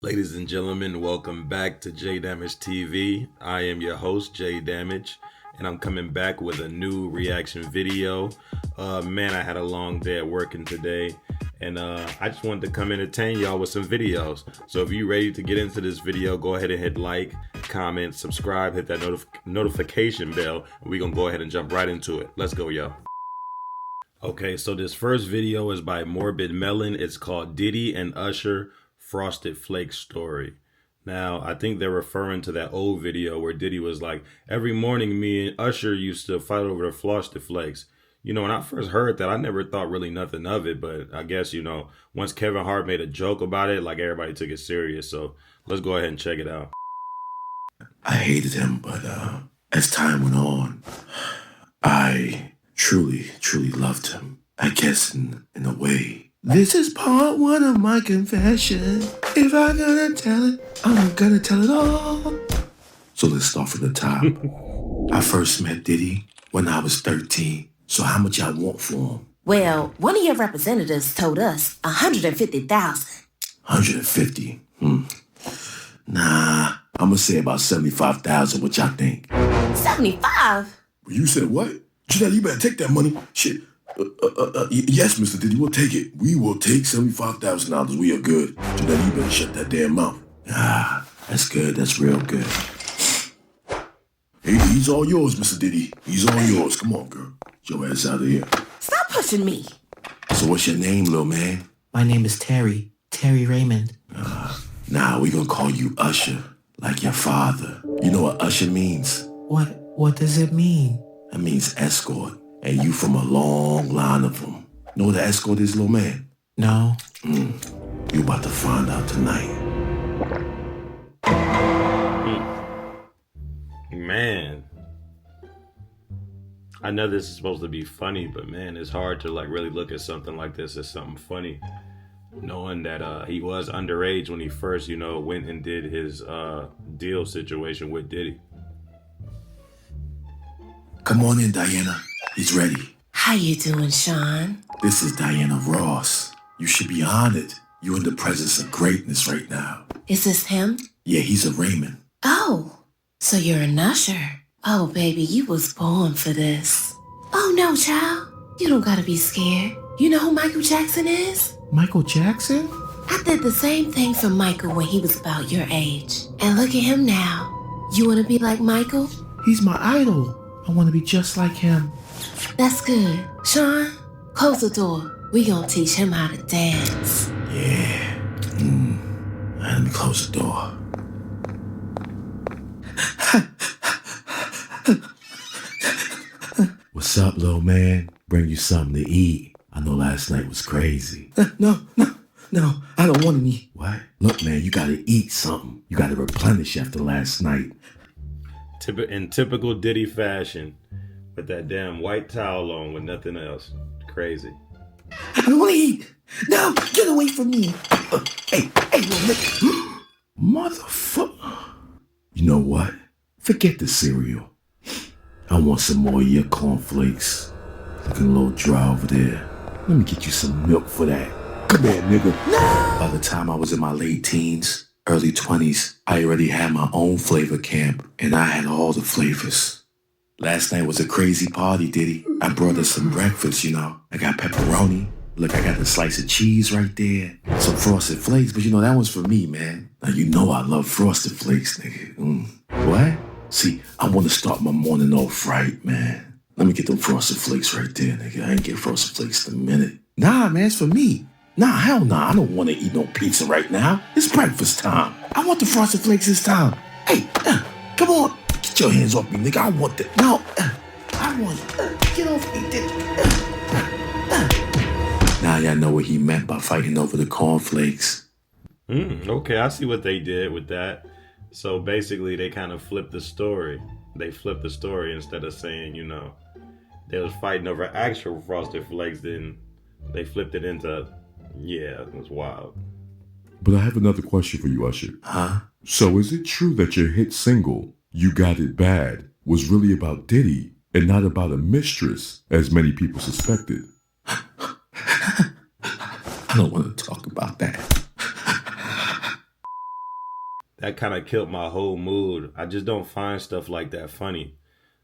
Ladies and gentlemen, welcome back to JayDamageTv. I am your host, JayDamage, and I'm coming back with a new reaction video. Man, I had a long day at working today, and I just wanted to come entertain y'all with some videos. So if you're ready to get into this video, go ahead and hit like, comment, subscribe, hit that notification bell, and we're gonna go ahead and jump right into it. Let's go, y'all. Okay, so this first video is by Morbid Melon. It's called Diddy and Usher Frosted Flakes Story. Now, I think they're referring to that old video where Diddy was like, every morning me and Usher used to fight over the Frosted Flakes. You know, when I first heard that, I never thought really nothing of it, but I guess, you know, once Kevin Hart made a joke about it, like everybody took it serious. So let's go ahead and check it out. I hated him, but as time went on, I truly loved him. I guess in a way. This is part one of my confession. If I'm gonna tell it, I'm gonna tell it all. So let's start from the top. I first met Diddy when I was 13. So how much I want for him? Well, one of your representatives told us 150,000. 150? Nah, I'm gonna say about 75,000. What y'all think? 75? You said what? Janelle, you better take that money. Shit. Yes, Mr. Diddy, we'll take it. We will take $75,000. We are good. Janelle, you better shut that damn mouth. Ah, that's good. That's real good. Hey, he's all yours, Mr. Diddy. He's all yours. Come on, girl. Get your ass out of here. Stop pushing me. So what's your name, little man? My name is Terry. Terry Raymond. Nah, we gonna call you Usher, like your father. You know what Usher means? What does it mean? That means escort. And you from a long line of them. Know what an escort is, little man? No. You about to find out tonight. Man, I know this is supposed to be funny, but man, it's hard to like really look at something like this as something funny, knowing that he was underage when he first, you know, went and did his deal situation with Diddy. Come on in, Diana. He's ready. How you doing, Sean? This is Diana Ross. You should be honored. You're in the presence of greatness right now. Is this him? Yeah, he's a Raymond. Oh, so you're an Usher. Oh, baby, you was born for this. Oh, no, child. You don't gotta be scared. You know who Michael Jackson is? Michael Jackson? I did the same thing for Michael when he was about your age. And look at him now. You wanna be like Michael? He's my idol. I want to be just like him. That's good. Sean, close the door. We gonna teach him how to dance. Yeah. Let me close the door. What's up, little man? Bring you something to eat. I know last night was crazy. No, I don't want any. What? Look, man, you gotta eat something. You gotta replenish after last night. In typical Diddy fashion, with that damn white towel on with nothing else. Crazy. I don't want to eat. No, get away from me. Hey, little nigga. Motherfucker. You know what? Forget the cereal. I want some more of your cornflakes. Looking a little dry over there. Let me get you some milk for that. Come here, nigga. No. By the time I was in my late teens, early 20s, I already had my own flavor camp, and I had all the flavors. Last night was a crazy party, Diddy. I brought us some breakfast, you know. I got pepperoni. Look, I got a slice of cheese right there. Some Frosted Flakes, but you know, that one's for me, man. Now, you know I love Frosted Flakes, nigga. What? See, I want to start my morning off right, man. Let me get them Frosted Flakes right there, nigga. I ain't get Frosted Flakes in a minute. Nah, man, it's for me. Nah, hell nah. I don't want to eat no pizza right now. It's breakfast time. I want the Frosted Flakes this time. Hey, come on. Get your hands off me, nigga. I want that. No, I want it. Get off me, Now y'all know what he meant by fighting over the cornflakes. Okay, I see what they did with that. So basically, they kind of flipped the story. They flipped the story instead of saying, you know, they was fighting over actual Frosted Flakes. Then they flipped it into, yeah, it was wild. But I have another question for you, Usher. Huh? So is it true that your hit single, You Got It Bad, was really about Diddy and not about a mistress, as many people suspected? I don't want to talk about that. that kind of killed my whole mood. I just don't find stuff like that funny.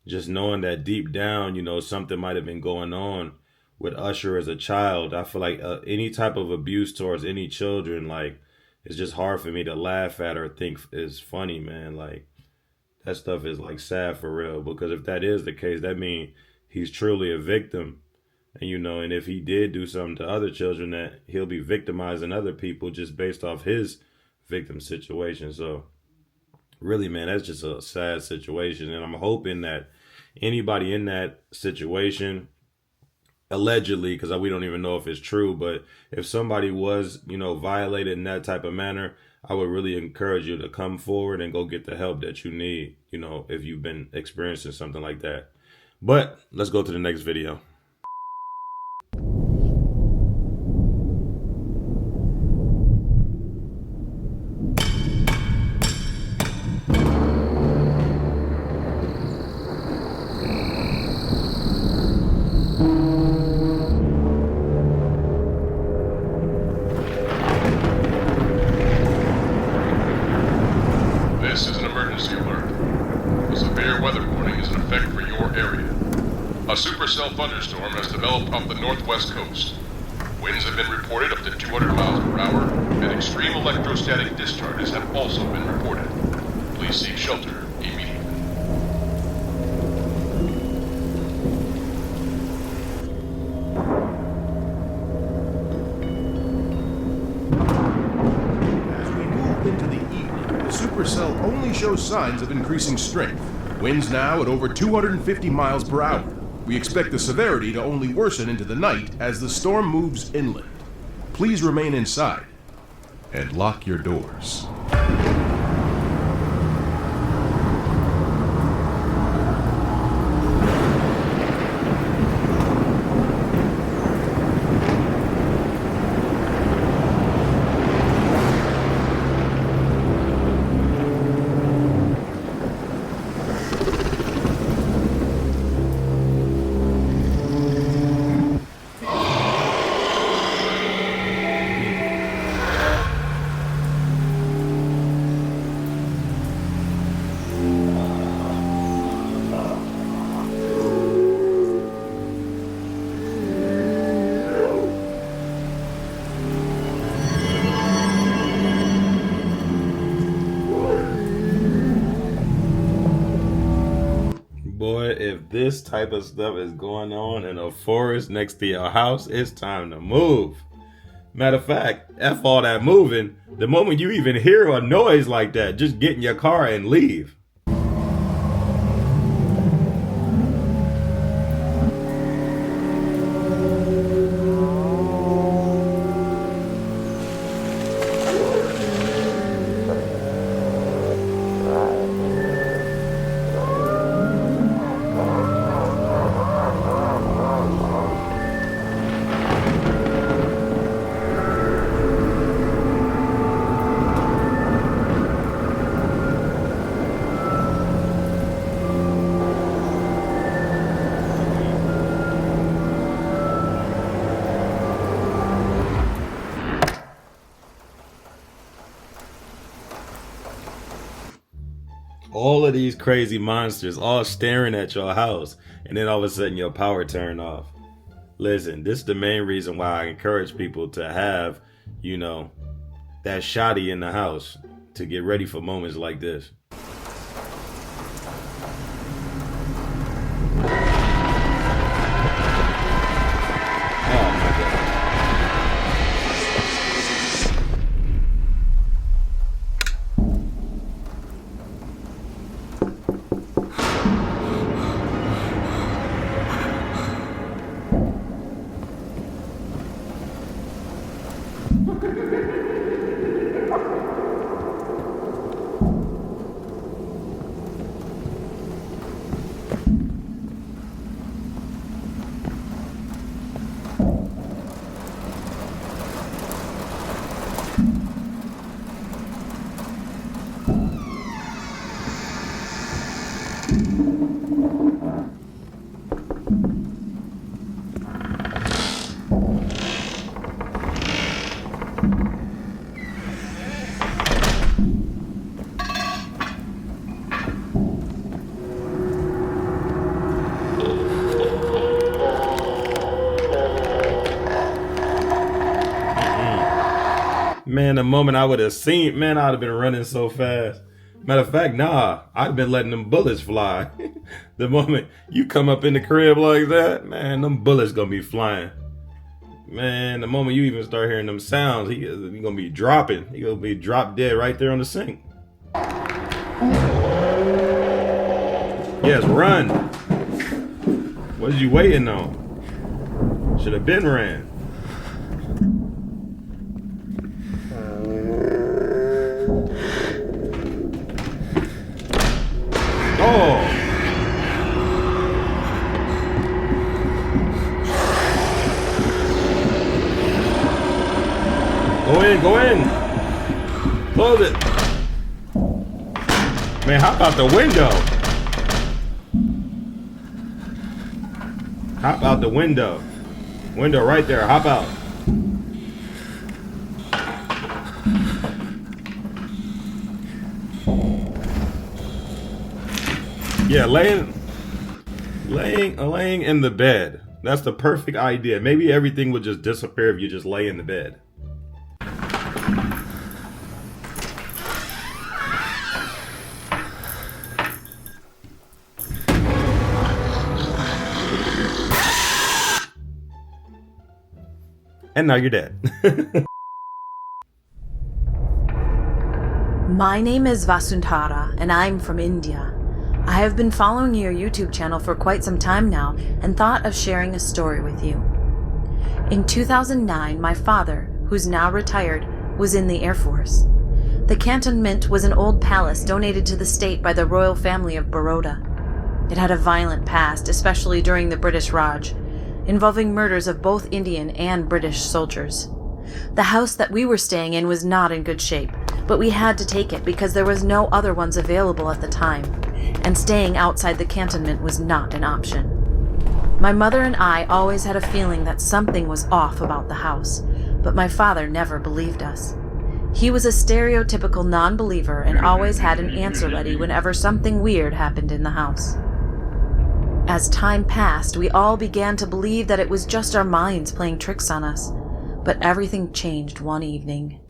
Just knowing that deep down, something might have been going on with Usher as a child. I feel like any type of abuse towards any children, like, it's just hard for me to laugh at or think is funny, man. Like, that stuff is like sad for real. Because if that is the case, that means he's truly a victim. And, and if he did do something to other children, that he'll be victimizing other people just based off his victim situation. So really, man, that's just a sad situation. And I'm hoping that anybody in that situation, allegedly, because we don't even know if it's true, but if somebody was, violated in that type of manner, I would really encourage you to come forward and go get the help that you need, if you've been experiencing something like that. But let's go to the next video. This is an emergency alert. A severe weather warning is in effect for your area. A supercell thunderstorm has developed off the northwest coast. Winds have been reported up to 200 miles per hour, and extreme electrostatic discharges have also been reported. Please seek shelter immediately. As we move into the evening, the supercell only shows signs of increasing strength. Winds now at over 250 miles per hour. We expect the severity to only worsen into the night as the storm moves inland. Please remain inside and lock your doors. Boy, if this type of stuff is going on in a forest next to your house, it's time to move. Matter of fact, F all that moving. The moment you even hear a noise like that, just get in your car and leave. All of these crazy monsters all staring at your house, and then all of a sudden your power turned off. Listen, this is the main reason why I encourage people to have, that shotty in the house to get ready for moments like this. Man, the moment I would have seen, man, I'd have been running so fast. Matter of fact, nah, I'd have been letting them bullets fly. The moment you come up in the crib like that, man, them bullets gonna be flying. Man, the moment you even start hearing them sounds, he gonna be dropping. He gonna be drop dead right there on the sink. Yes, run. What you waiting on? Should have been ran. Oh. Go in. Close it. Man, hop out the window. Hop out the window. Window right there. Hop out. Yeah, laying in the bed. That's the perfect idea. Maybe everything would just disappear if you just lay in the bed. And now you're dead. My name is Vasundhara, and I'm from India. I have been following your YouTube channel for quite some time now and thought of sharing a story with you. In 2009, my father, who's now retired, was in the Air Force. The cantonment was an old palace donated to the state by the royal family of Baroda. It had a violent past, especially during the British Raj, involving murders of both Indian and British soldiers. The house that we were staying in was not in good shape, but we had to take it because there was no other ones available at the time, and staying outside the cantonment was not an option. My mother and I always had a feeling that something was off about the house, but my father never believed us. He was a stereotypical non-believer and always had an answer ready whenever something weird happened in the house. As time passed, we all began to believe that it was just our minds playing tricks on us, but everything changed one evening.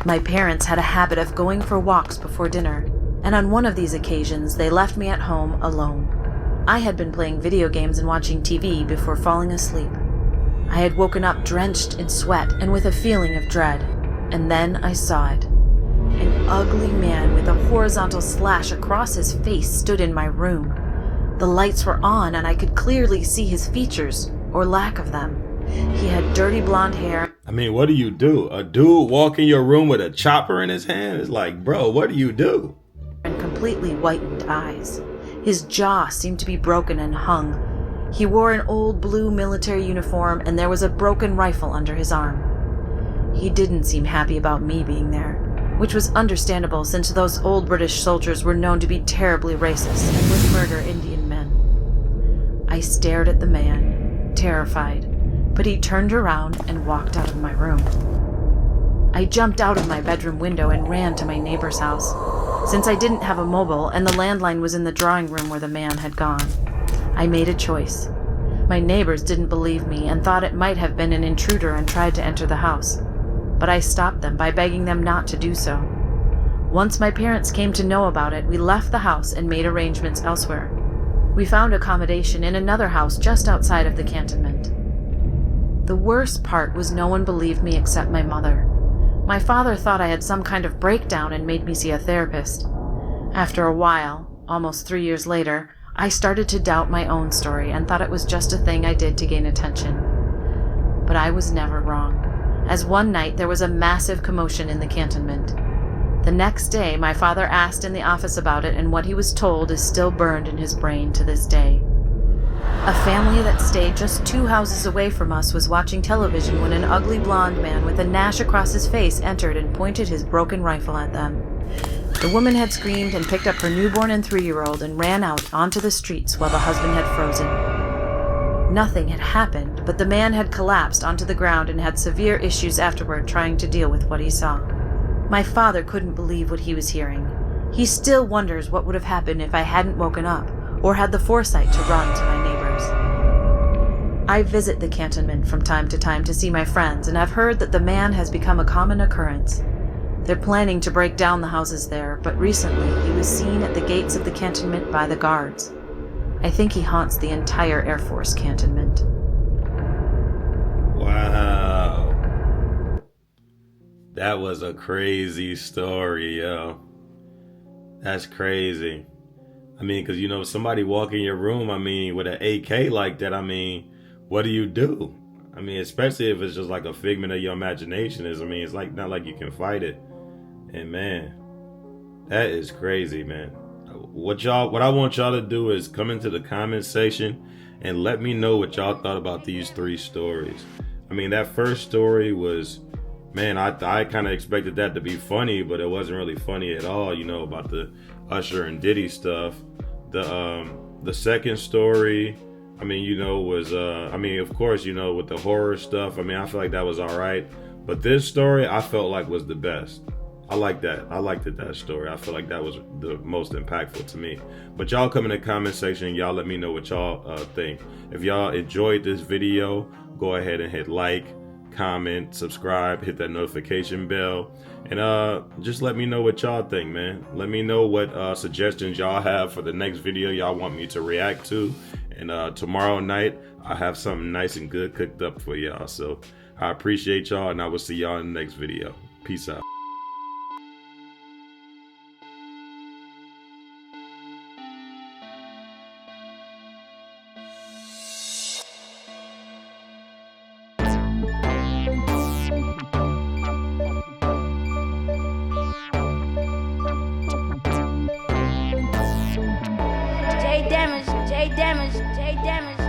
My parents had a habit of going for walks before dinner, and on one of these occasions they left me at home alone. I had been playing video games and watching TV before falling asleep. I had woken up drenched in sweat and with a feeling of dread, and then I saw it. An ugly man with a horizontal slash across his face stood in my room. The lights were on and I could clearly see his features, or lack of them. He had dirty blonde hair. I mean, what do you do? A dude walk in your room with a chopper in his hand? It's like, bro, what do you do? And completely whitened eyes. His jaw seemed to be broken and hung. He wore an old blue military uniform and there was a broken rifle under his arm. He didn't seem happy about me being there, which was understandable since those old British soldiers were known to be terribly racist and would murder Indian men. I stared at the man, terrified, but he turned around and walked out of my room. I jumped out of my bedroom window and ran to my neighbor's house, since I didn't have a mobile and the landline was in the drawing room where the man had gone. I made a choice. My neighbors didn't believe me and thought it might have been an intruder and tried to enter the house, but I stopped them by begging them not to do so. Once my parents came to know about it, we left the house and made arrangements elsewhere. We found accommodation in another house just outside of the cantonment. The worst part was no one believed me except my mother. My father thought I had some kind of breakdown and made me see a therapist. After a while, almost 3 years later, I started to doubt my own story and thought it was just a thing I did to gain attention. But I was never wrong, as one night there was a massive commotion in the cantonment. The next day, my father asked in the office about it, and what he was told is still burned in his brain to this day. A family that stayed just 2 houses away from us was watching television when an ugly blonde man with a nash across his face entered and pointed his broken rifle at them. The woman had screamed and picked up her newborn and 3-year-old and ran out onto the streets while the husband had frozen. Nothing had happened, but the man had collapsed onto the ground and had severe issues afterward trying to deal with what he saw. My father couldn't believe what he was hearing. He still wonders what would have happened if I hadn't woken up or had the foresight to run to my neighbors. I visit the cantonment from time to time to see my friends, and I've heard that the man has become a common occurrence. They're planning to break down the houses there, but recently he was seen at the gates of the cantonment by the guards. I think he haunts the entire Air Force cantonment. Wow. That was a crazy story, yo. That's crazy. I mean, because, you know, somebody walk in your room, I mean, with an AK like that, I mean, what do you do? I mean, especially if it's just like a figment of your imagination. I mean, it's like not like you can fight it. And man, that is crazy, man. What I want y'all to do is come into the comment section and let me know what y'all thought about these 3 stories. I mean, that first story was, man, I kind of expected that to be funny, but it wasn't really funny at all, you know, about the Usher and Diddy stuff. The second story, I mean, you know, was, I mean, of course, you know, with the horror stuff, I mean, I feel like that was all right. But this story, I felt like was the best. I like that. I liked that story. I feel like that was the most impactful to me. But y'all come in the comment section. Y'all let me know what y'all think. If y'all enjoyed this video, go ahead and hit like, comment, subscribe, hit that notification bell, and just let me know what y'all think, man. Let me know what suggestions y'all have for the next video y'all want me to react to. And tomorrow night, I have something nice and good cooked up for y'all. So I appreciate y'all, and I will see y'all in the next video. Peace out. JayDamage.